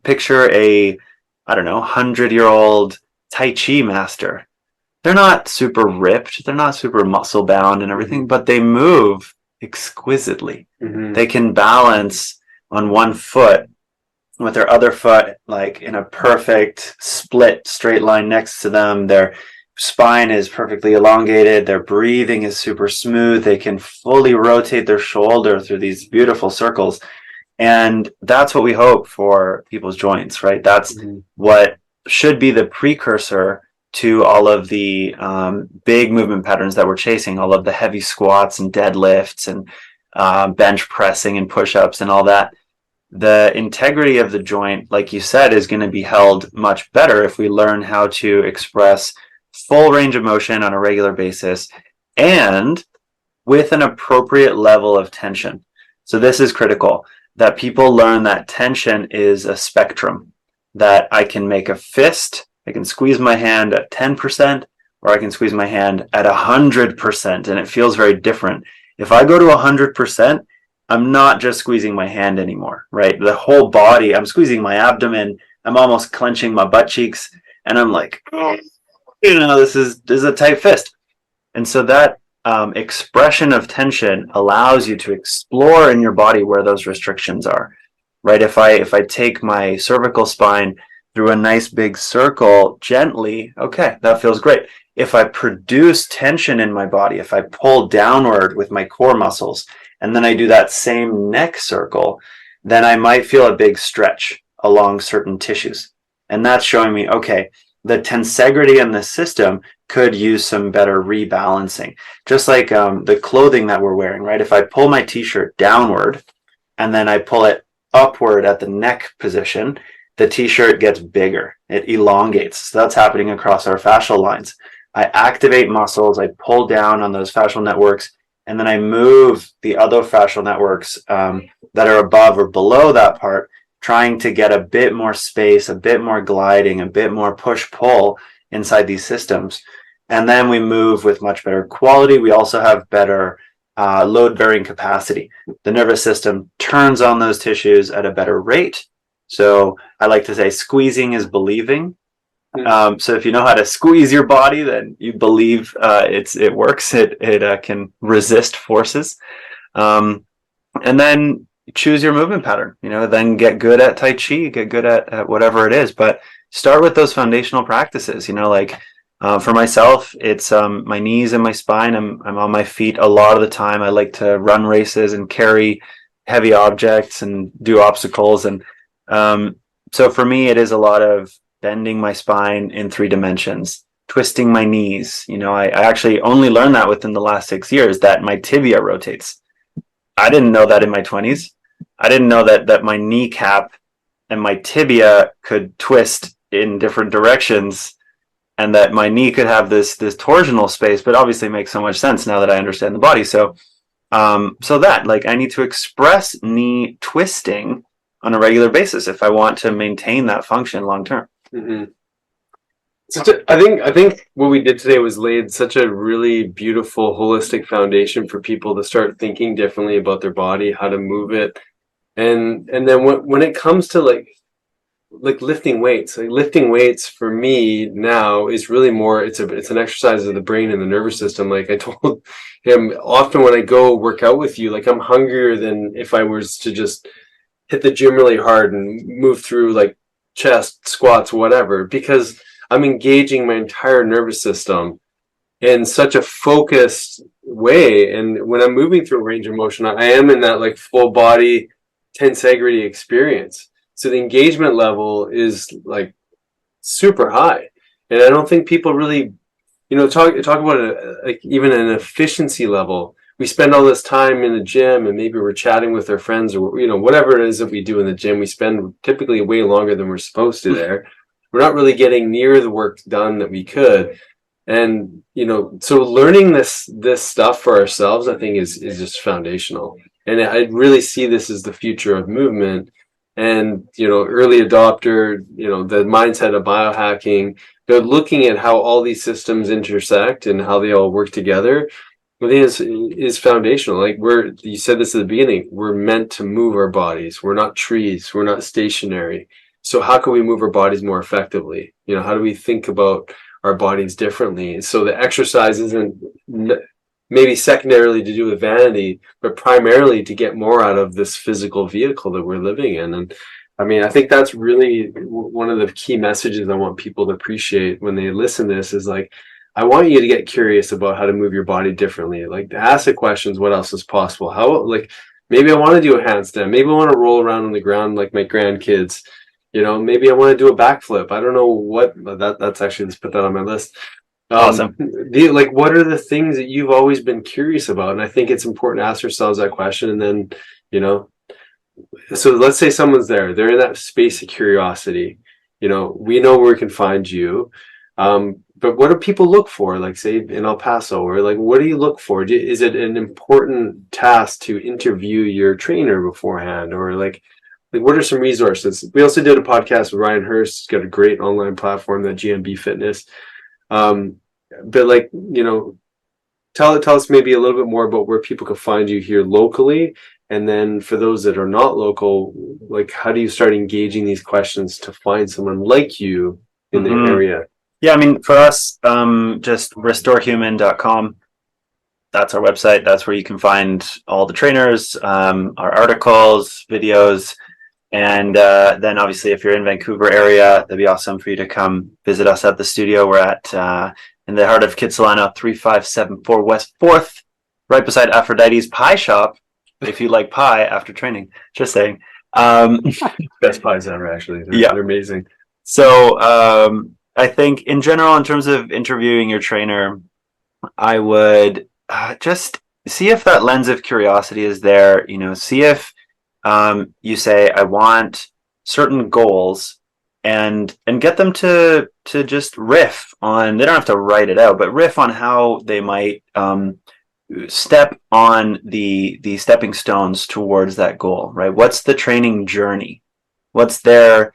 Picture a, 100-year-old Tai Chi master. They're not super ripped. They're not super muscle bound and everything, but they move exquisitely. Mm-hmm. They can balance on one foot with their other foot, like in a perfect split straight line next to them. Their spine is perfectly elongated. Their breathing is super smooth. They can fully rotate their shoulder through these beautiful circles. And that's what we hope for people's joints, right? That's what should be the precursor to all of the big movement patterns that we're chasing, all of the heavy squats and deadlifts and bench pressing and push-ups and all that. The integrity of the joint, like you said, is going to be held much better if we learn how to express full range of motion on a regular basis and with an appropriate level of tension. So this is critical, that people learn that tension is a spectrum, that I can make a fist, I can squeeze my hand at 10%, or I can squeeze my hand at 100%, and it feels very different. If I go to 100%, I'm not just squeezing my hand anymore, right? The whole body, I'm squeezing my abdomen, I'm almost clenching my butt cheeks, and I'm like, oh, this is a tight fist. And so that expression of tension allows you to explore in your body where those restrictions are, right? If I take my cervical spine through a nice big circle gently, okay, that feels great. If I produce tension in my body, if I pull downward with my core muscles, and then I do that same neck circle, then I might feel a big stretch along certain tissues. And that's showing me, okay, the tensegrity in the system could use some better rebalancing. Just like the clothing that we're wearing, right? If I pull my t-shirt downward and then I pull it upward at the neck position, the t-shirt gets bigger. It elongates. So that's happening across our fascial lines. I activate muscles, I pull down on those fascial networks, and then I move the other fascial networks that are above or below that part, trying to get a bit more space, a bit more gliding, a bit more push-pull inside these systems. And then we move with much better quality. We also have better load-bearing capacity. The nervous system turns on those tissues at a better rate. So I like to say squeezing is believing. So if you know how to squeeze your body, then you believe it works. It can resist forces. And then choose your movement pattern, then get good at Tai Chi, get good at whatever it is, but start with those foundational practices, for myself, it's my knees and my spine. I'm on my feet a lot of the time. I like to run races and carry heavy objects and do obstacles. And so for me, it is a lot of bending my spine in 3 dimensions, twisting my knees. I actually only learned that within the last 6 years, that my tibia rotates. I didn't know that in my 20s. I didn't know that my kneecap and my tibia could twist in different directions, and that my knee could have this torsional space, but obviously makes so much sense now that I understand the body. So that I need to express knee twisting on a regular basis if I want to maintain that function long term. Mm-hmm. I think what we did today was laid such a really beautiful holistic foundation for people to start thinking differently about their body, how to move it, and then when it comes to like lifting weights, lifting weights for me now is really more, it's an exercise of the brain and the nervous system. Like I told him, often when I go work out with you, I'm hungrier than if I was to just hit the gym really hard and move through chest, squats, whatever, because I'm engaging my entire nervous system in such a focused way. And when I'm moving through a range of motion, I am in that full body tensegrity experience. So the engagement level is super high. And I don't think people really, talk about it, even an efficiency level. We spend all this time in the gym and maybe we're chatting with our friends or, whatever it is that we do in the gym. We spend typically way longer than we're supposed to there. We're not really getting near the work done that we could. And, so learning this stuff for ourselves, I think is just foundational. And I really see this as the future of movement. And, early adopter, the mindset of biohacking, they're looking at how all these systems intersect and how they all work together. I think is foundational. You said this at the beginning, we're meant to move our bodies. We're not trees. We're not stationary. So how can we move our bodies more effectively? How do we think about our bodies differently? So the exercise isn't maybe secondarily to do with vanity, but primarily to get more out of this physical vehicle that we're living in. And I think that's really one of the key messages I want people to appreciate when they listen to this is I want you to get curious about how to move your body differently. Like, ask the questions, what else is possible? How, like, maybe I want to do a handstand. Maybe I want to roll around on the ground like my grandkids. You know, maybe I want to do a backflip. I don't know what, that's actually, let's put that on my list. Awesome. Like, what are the things that you've always been curious about? And I think it's important to ask ourselves that question. And then, you know, so let's say someone's there, they're in that space of curiosity. You know, we know where we can find you. But what do people look for? Like, say in El Paso, or like, what do you look for? Is it an important task to interview your trainer beforehand, or like what are some resources? We also did a podcast with Ryan Hurst. He's got a great online platform, that GMB Fitness. But like, you know, tell us maybe a little bit more about where people can find you here locally. And then for those that are not local, like, how do you start engaging these questions to find someone like you in the area? Yeah, I mean, for us, just restorehuman.com. That's our website. That's where you can find all the trainers, our articles, videos. And then obviously, if you're in Vancouver area, that'd be awesome for you to come visit us at the studio. We're at in the heart of Kitsilano, 3574 West 4th, right beside Aphrodite's Pie Shop. If you like pie after training, just saying. Best pies ever, actually. They're amazing. So I think in general, in terms of interviewing your trainer, I would just see if that lens of curiosity is there. You know, see if you say, I want certain goals, and get them to just riff on, they don't have to write it out, but riff on how they might step on the stepping stones towards that goal, right? What's the training journey? What's their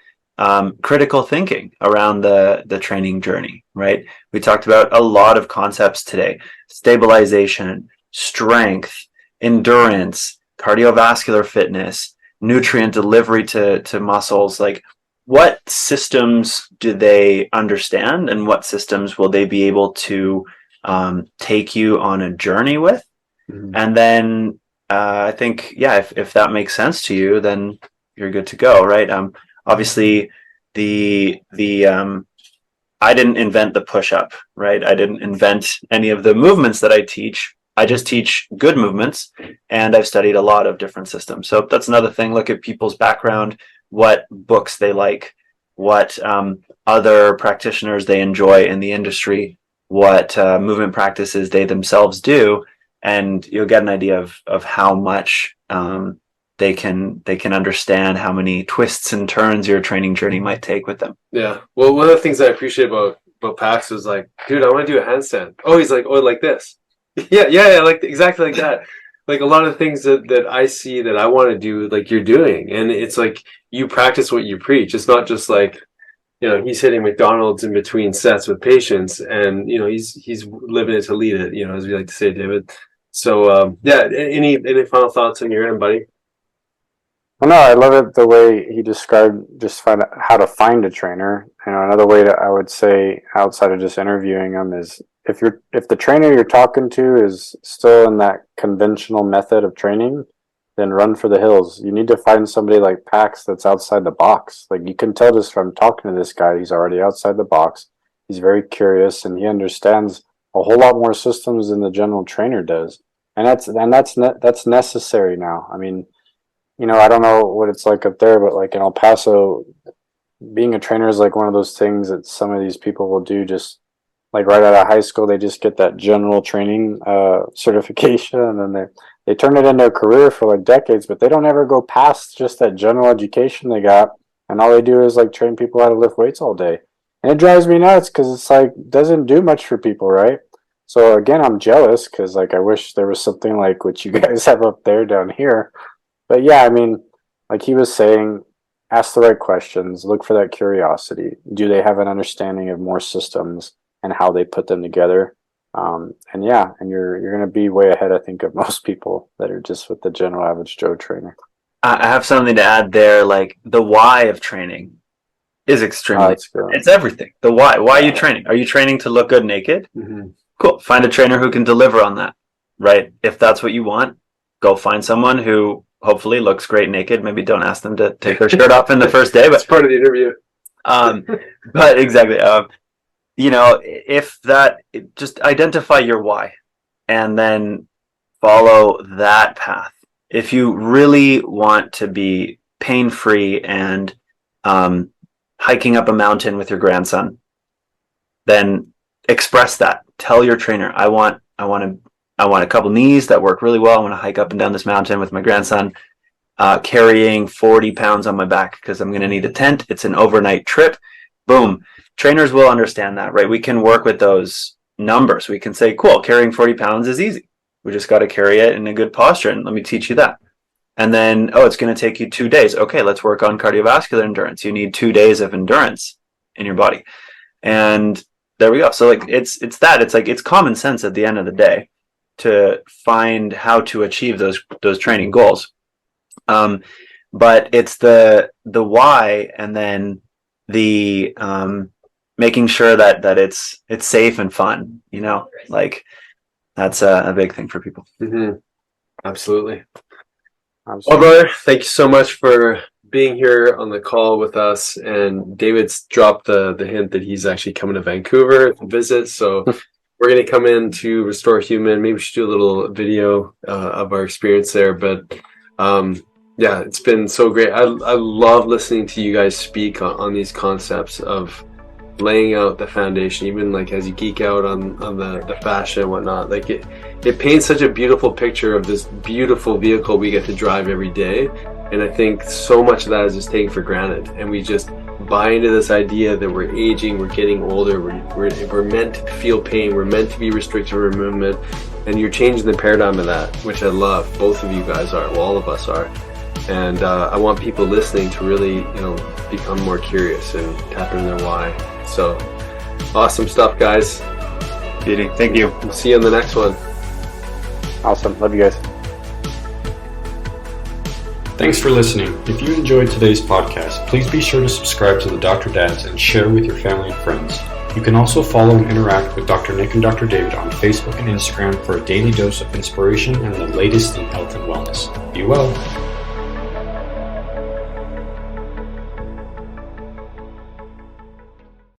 critical thinking around the training journey, right? We talked about a lot of concepts today: stabilization, strength, endurance, cardiovascular fitness, nutrient delivery to muscles. Like, what systems do they understand, and what systems will they be able to take you on a journey with? And then I think, if that makes sense to you, then you're good to go, right? Obviously, the I didn't invent the push-up, right? I didn't invent any of the movements that I teach. I just teach good movements, and I've studied a lot of different systems. So that's another thing. Look at people's background, what books they like, what other practitioners they enjoy in the industry, what movement practices they themselves do, and you'll get an idea of how much they can understand, how many twists and turns your training journey might take with them. Yeah. Well, one of the things I appreciate about Pax was like, dude, I want to do a handstand. Oh, he's like, oh, like this. yeah, like exactly like that. Like, a lot of things that I see that I want to do, like you're doing, and it's like you practice what you preach. It's not just like, you know, he's hitting McDonald's in between sets with patients, and you know, he's living it to lead it, you know, as we like to say, David. So any final thoughts on your end, buddy? Well, no, I love it the way he described how to find a trainer. You know, another way I would say, outside of just interviewing them, is if the trainer you're talking to is still in that conventional method of training, then run for the hills. You need to find somebody like Pax that's outside the box. Like, you can tell just from talking to this guy, he's already outside the box. He's very curious, and he understands a whole lot more systems than the general trainer does. And that's necessary now. I mean, you know, I don't know what it's like up there, but like in El Paso, being a trainer is like one of those things that some of these people will do just like right out of high school. They just get that general training certification, and then they turn it into a career for like decades, but they don't ever go past just that general education they got, and all they do is like train people how to lift weights all day. And it drives me nuts because it's like, doesn't do much for people, right? So again, I'm jealous because like I wish there was something like what you guys have up there down here. But yeah, I mean, like he was saying, ask the right questions, look for that curiosity. Do they have an understanding of more systems and how they put them together? And you're going to be way ahead, I think, of most people that are just with the general average Joe trainer. I have something to add there. Like, the why of training is extremely, it's everything. The why are you training? Are you training to look good naked? Mm-hmm. Cool. Find a trainer who can deliver on that, right? If that's what you want, go find someone who hopefully looks great naked. Maybe don't ask them to take their shirt off in the first day, but it's part of the interview. But exactly. if that, just identify your why and then follow that path. If you really want to be pain-free and hiking up a mountain with your grandson, then express that. Tell your trainer, I want a couple knees that work really well. I want to hike up and down this mountain with my grandson, carrying 40 pounds on my back because I'm going to need a tent. It's an overnight trip. Boom. Trainers will understand that, right? We can work with those numbers. We can say, cool, carrying 40 pounds is easy. We just got to carry it in a good posture, and let me teach you that. And then, it's going to take you 2 days. Okay, let's work on cardiovascular endurance. You need 2 days of endurance in your body. And there we go. So it's common sense at the end of the day to find how to achieve those training goals. But it's the why, and then the making sure that it's safe and fun, that's a big thing for people. Mm-hmm. Absolutely. Well, Absolutely. brother, thank you so much for being here on the call with us. And David's dropped the hint that he's actually coming to Vancouver to visit. So we're going to come in to Restore Human. Maybe we should do a little video of our experience there. But yeah, it's been so great. I love listening to you guys speak on these concepts of laying out the foundation, even like as you geek out on the fascia and whatnot. Like it paints such a beautiful picture of this beautiful vehicle we get to drive every day. And I think so much of that is just taken for granted, and we just buy into this idea that we're aging, we're getting older, we're meant to feel pain, we're meant to be restricted from movement. And you're changing the paradigm of that, which I love. Both of you guys are, well, all of us are. And I want people listening to really, become more curious and tap into their why. So awesome stuff, guys. Beauty. Thank you. We'll see you on the next one. Awesome. Love you guys. Thanks for listening. If you enjoyed today's podcast, please be sure to subscribe to the Dr. Dads and share with your family and friends. You can also follow and interact with Dr. Nick and Dr. David on Facebook and Instagram for a daily dose of inspiration and the latest in health and wellness. Be well.